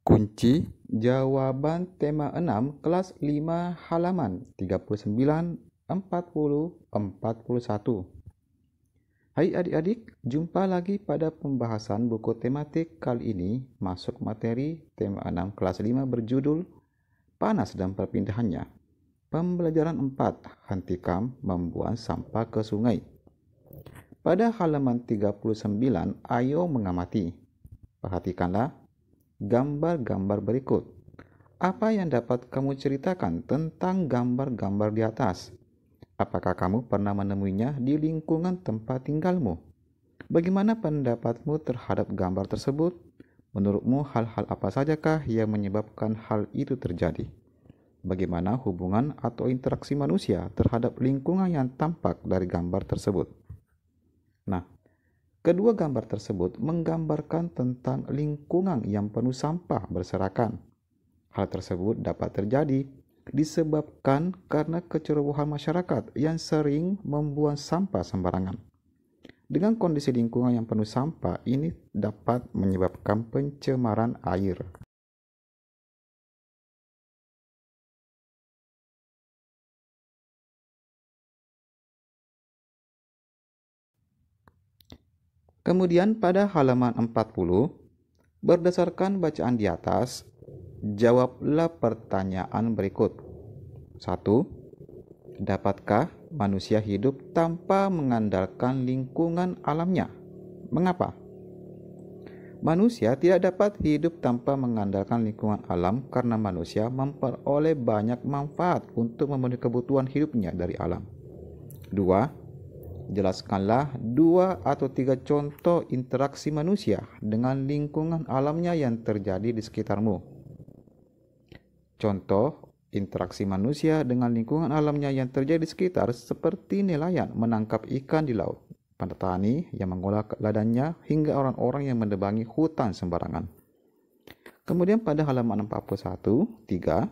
Kunci jawaban tema 6 kelas 5 halaman 39, 40, 41. Hai adik-adik, jumpa lagi pada pembahasan buku tematik kali ini masuk materi tema 6 kelas 5 berjudul Panas dan Perpindahannya. Pembelajaran 4, hentikan membuang sampah ke sungai. Pada halaman 39, ayo mengamati. Perhatikanlah gambar-gambar berikut. Apa yang dapat kamu ceritakan tentang gambar-gambar di atas? Apakah kamu pernah menemuinya di lingkungan tempat tinggalmu? Bagaimana pendapatmu terhadap gambar tersebut? Menurutmu hal-hal apa sajakah yang menyebabkan hal itu terjadi? Bagaimana hubungan atau interaksi manusia terhadap lingkungan yang tampak dari gambar tersebut? Nah, kedua gambar tersebut menggambarkan tentang lingkungan yang penuh sampah berserakan. Hal tersebut dapat terjadi disebabkan karena kecerobohan masyarakat yang sering membuang sampah sembarangan. Dengan kondisi lingkungan yang penuh sampah, ini dapat menyebabkan pencemaran air. Kemudian pada halaman 40, berdasarkan bacaan di atas, jawablah pertanyaan berikut. 1. Dapatkah manusia hidup tanpa mengandalkan lingkungan alamnya? Mengapa? Manusia tidak dapat hidup tanpa mengandalkan lingkungan alam karena manusia memperoleh banyak manfaat untuk memenuhi kebutuhan hidupnya dari alam. 2. Jelaskanlah 2 atau 3 contoh interaksi manusia dengan lingkungan alamnya yang terjadi di sekitarmu. Contoh interaksi manusia dengan lingkungan alamnya yang terjadi di sekitar seperti nelayan menangkap ikan di laut, petani yang mengolah ladangnya, hingga orang-orang yang menebangi hutan sembarangan. Kemudian pada halaman 41, 3.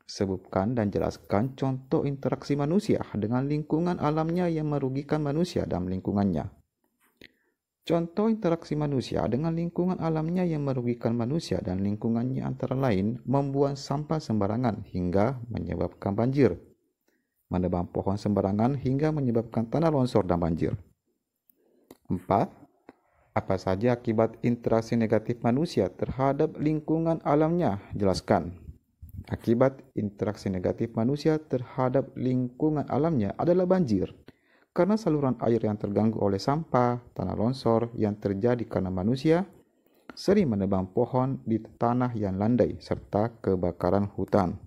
Sebutkan dan jelaskan contoh interaksi manusia dengan lingkungan alamnya yang merugikan manusia dan lingkungannya. Contoh interaksi manusia dengan lingkungan alamnya yang merugikan manusia dan lingkungannya antara lain membuang sampah sembarangan hingga menyebabkan banjir, menebang pohon sembarangan hingga menyebabkan tanah longsor dan banjir. 4. Apa saja akibat interaksi negatif manusia terhadap lingkungan alamnya? Jelaskan. Akibat interaksi negatif manusia terhadap lingkungan alamnya adalah banjir, karena saluran air yang terganggu oleh sampah, tanah longsor yang terjadi karena manusia sering menebang pohon di tanah yang landai, serta kebakaran hutan.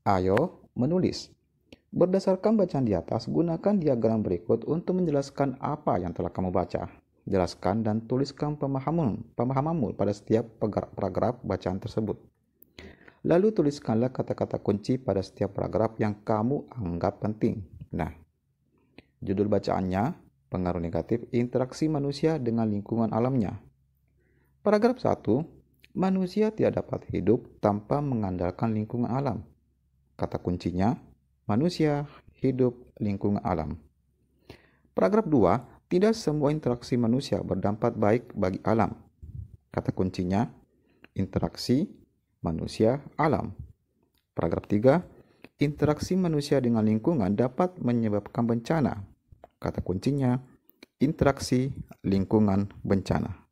Ayo menulis. Berdasarkan bacaan di atas, gunakan diagram berikut untuk menjelaskan apa yang telah kamu baca. Jelaskan dan tuliskan pemahamanmu pada setiap paragraf bacaan tersebut. Lalu tuliskanlah kata-kata kunci pada setiap paragraf yang kamu anggap penting. Nah, judul bacaannya, pengaruh negatif interaksi manusia dengan lingkungan alamnya. Paragraf 1, manusia tidak dapat hidup tanpa mengandalkan lingkungan alam. Kata kuncinya, manusia, hidup, lingkungan alam. Paragraf 2, tidak semua interaksi manusia berdampak baik bagi alam. Kata kuncinya, interaksi, manusia, alam. Paragraf 3, interaksi manusia dengan lingkungan dapat menyebabkan bencana. Kata kuncinya, interaksi, lingkungan, bencana.